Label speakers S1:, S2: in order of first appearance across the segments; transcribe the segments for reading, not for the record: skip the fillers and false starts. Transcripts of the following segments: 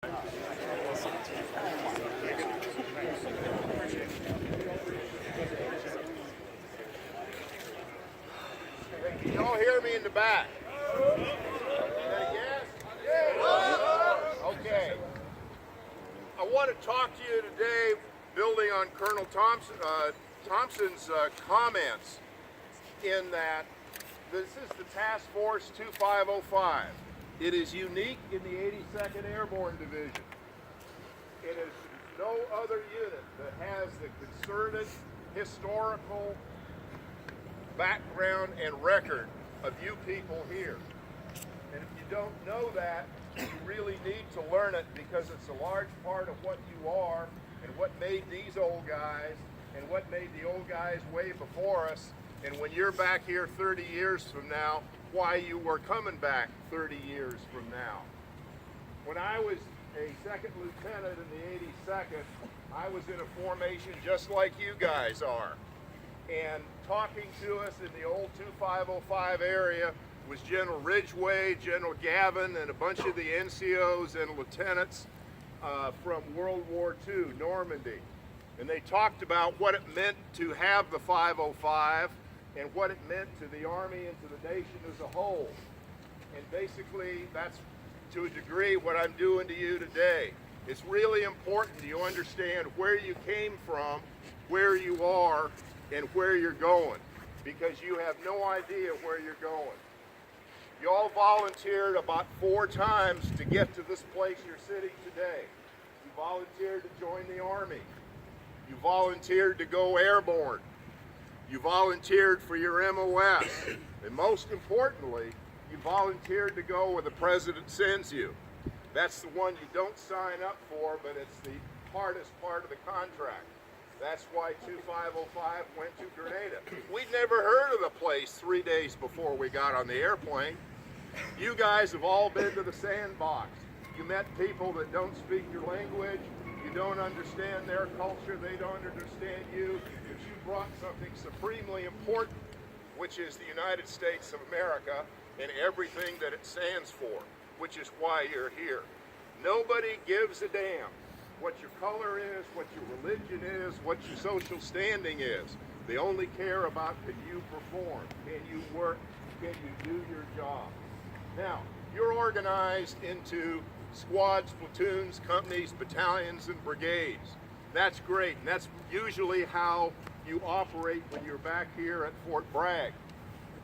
S1: Can y'all hear me in the back? Is that a yes? Yes. Okay. I want to talk to you today, building on Colonel Thompson's comments, in that this is the Task Force 2505. It is unique in the 82nd Airborne Division. It is no other unit that has the concerted historical background and record of you people here. And if you don't know that, you really need to learn it, because it's a large part of what you are and what made these old guys and what made the old guys way before us. And when you're back here 30 years from now, why you were coming back 30 years from now. When I was a second lieutenant in the 82nd, I was in a formation just like you guys are. And talking to us in the old 2505 area was General Ridgway, General Gavin, and a bunch of the NCOs and lieutenants from World War II, Normandy. And they talked about what it meant to have the 505 and what it meant to the Army and to the nation as a whole. And basically, that's to a degree what I'm doing to you today. It's really important you understand where you came from, where you are, and where you're going, because you have no idea where you're going. You all volunteered about 4 times to get to this place you're sitting today. You volunteered to join the Army. You volunteered to go airborne. You volunteered for your MOS. And most importantly, you volunteered to go where the President sends you. That's the one you don't sign up for, but it's the hardest part of the contract. That's why 2505 went to Grenada. We'd never heard of the place 3 days before we got on the airplane. You guys have all been to the sandbox. You met people that don't speak your language. You don't understand their culture. They don't understand you. But you brought something supremely important, which is the United States of America and everything that it stands for, which is why you're here. Nobody gives a damn what your color is, what your religion is, what your social standing is. They only care about, can you perform, can you work, can you do your job. Now, you're organized into squads, platoons, companies, battalions, and brigades. That's great, and that's usually how you operate when you're back here at Fort Bragg.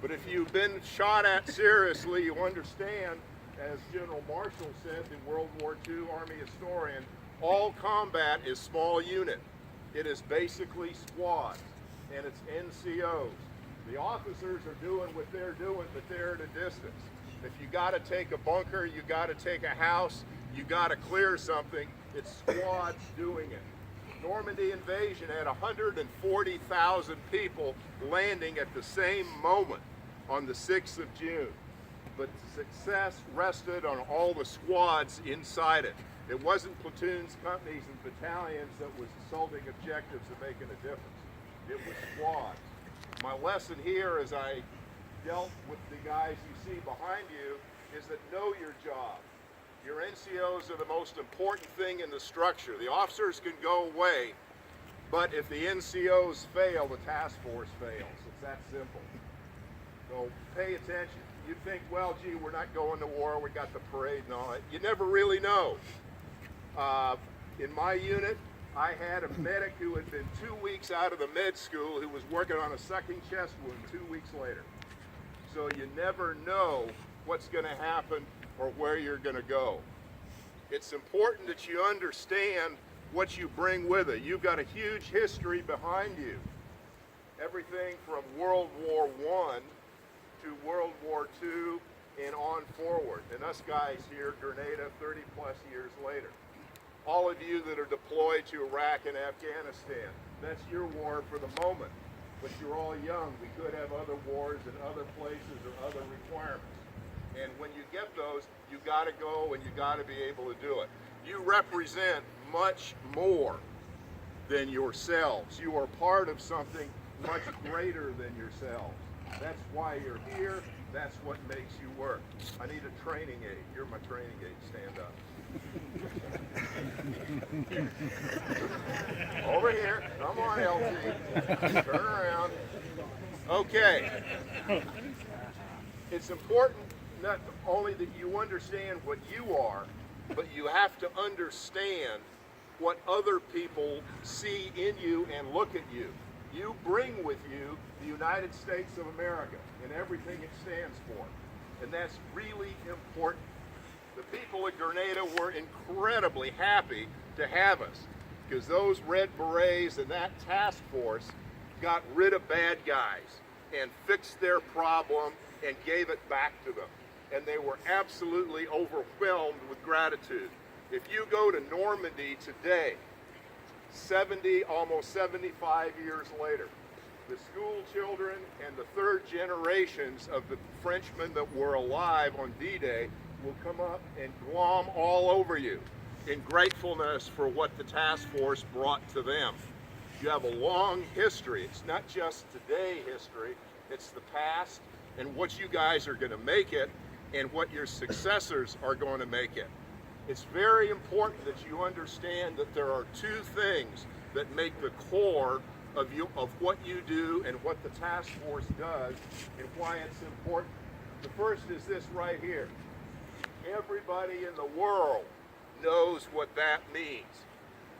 S1: But if you've been shot at seriously, you understand, as General Marshall said, the World War II Army historian, all combat is small unit. It is basically squads, and it's NCOs. The officers are doing what they're doing, but they're at a distance. If you gotta take a bunker, you gotta take a house, you gotta clear something, it's squads doing it. Normandy invasion had 140,000 people landing at the same moment on the 6th of June. But success rested on all the squads inside it. It wasn't platoons, companies, and battalions that was assaulting objectives and making a difference. It was squads. My lesson here, as I dealt with the guys you see behind you, is that know your job. Your NCOs are the most important thing in the structure. The officers can go away, but if the NCOs fail, the task force fails. It's that simple. So pay attention. You think, well, gee, we're not going to war, we got the parade and all that. You never really know. In my unit, I had a medic who had been 2 weeks out of the med school who was working on a sucking chest wound 2 weeks later. So you never know what's going to happen or where you're going to go. It's important that you understand what you bring with it. You've got a huge history behind you. Everything from World War I to World War II and on forward. And us guys here, Grenada, 30 plus years later. All of you that are deployed to Iraq and Afghanistan, that's your war for the moment. But you're all young. We could have other wars in other places or other requirements. And when you get those, you got to go and you got to be able to do it. You represent much more than yourselves. You are part of something much greater than yourselves. That's why you're here. That's what makes you work. I need a training aid. You're my training aid. Stand up. Over here. Come on, LT. Turn around. Okay. It's important not only that you understand what you are, but you have to understand what other people see in you and look at you. You bring with you the United States of America and everything it stands for. And that's really important. The people of Grenada were incredibly happy to have us because those Red Berets and that task force got rid of bad guys and fixed their problem and gave it back to them. And they were absolutely overwhelmed with gratitude. If you go to Normandy today, almost 75 years later, the school children and the third generations of the Frenchmen that were alive on D-Day will come up and glom all over you in gratefulness for what the task force brought to them. You have a long history. It's not just today history, it's the past and what you guys are going to make it and what your successors are going to make it. It's very important that you understand that there are two things that make the core of what you do and what the task force does and why it's important. The first is this right here. Everybody in the world knows what that means.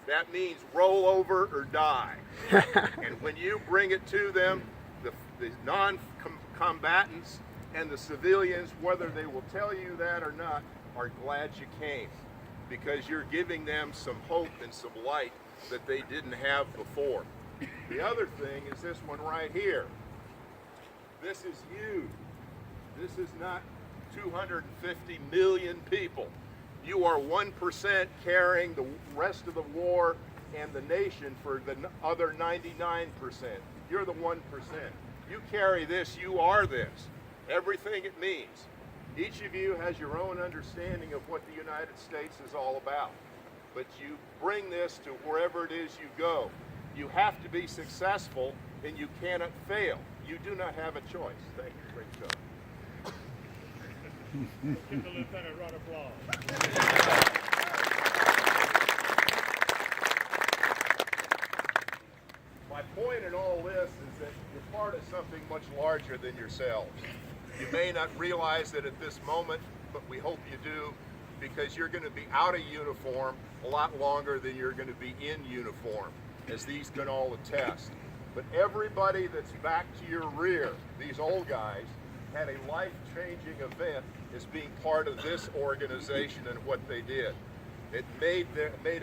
S1: That means roll over or die. And when you bring it to them, the non-combatants and the civilians, whether they will tell you that or not, are glad you came, because you're giving them some hope and some light that they didn't have before. The other thing is this one right here. This is you. This is not 250 million people. You are 1% carrying the rest of the war and the nation for the other 99%. You're the 1%. You carry this, you are this. Everything it means. Each of you has your own understanding of what the United States is all about. But you bring this to wherever it is you go. You have to be successful and you cannot fail. You do not have a choice. Thank you. Great job.
S2: Give the lieutenant a round of applause.
S1: My point in all this is that you're part of something much larger than yourselves. You may not realize it at this moment, but we hope you do, because you're going to be out of uniform a lot longer than you're going to be in uniform, as these can all attest. But everybody that's back to your rear, these old guys, had a life-changing event as being part of this organization and what they did. It made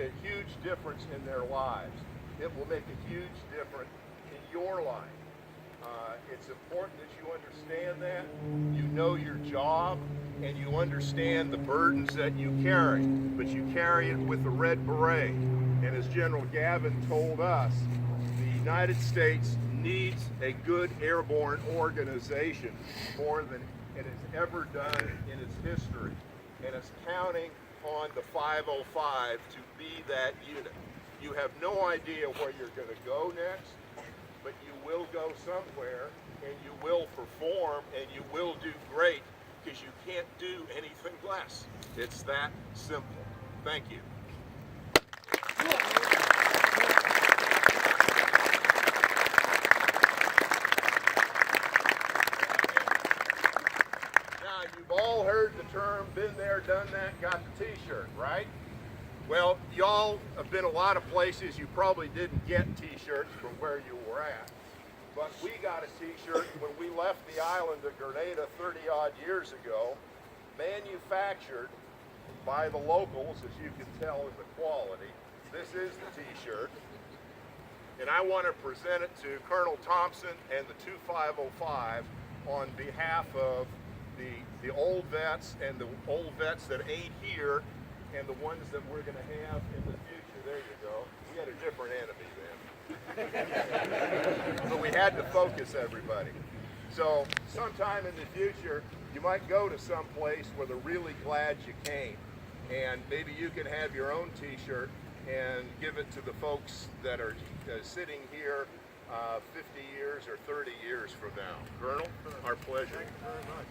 S1: a huge difference in their lives. It will make a huge difference in your life. It's important that you understand that, you know your job, and you understand the burdens that you carry, but you carry it with the Red Beret. And as General Gavin told us, the United States needs a good airborne organization more than it has ever done in its history. And it's counting on the 505 to be that unit. You have no idea where you're going to go next, but you will go somewhere, and you will perform, and you will do great, because you can't do anything less. It's that simple. Thank you. Now, you've all heard the term, been there, done that, got the t-shirt, right? Well, y'all have been a lot of places you probably didn't get t-shirts from where you were at. But we got a t-shirt when we left the island of Grenada 30-odd years ago, manufactured by the locals, as you can tell in the quality. This is the t-shirt. And I want to present it to Colonel Thompson and the 2505 on behalf of the old vets and the old vets that ain't here, and the ones that we're going to have in the future. There you go. We had a different enemy then. But we had to focus everybody. So sometime in the future, you might go to some place where they're really glad you came. And maybe you can have your own t-shirt and give it to the folks that are sitting here 50 years or 30 years from now. Colonel, our pleasure. Thank you very much.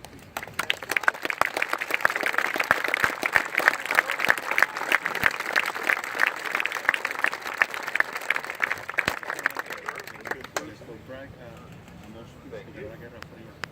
S3: Bragg, a ambos de la Guerra Fría.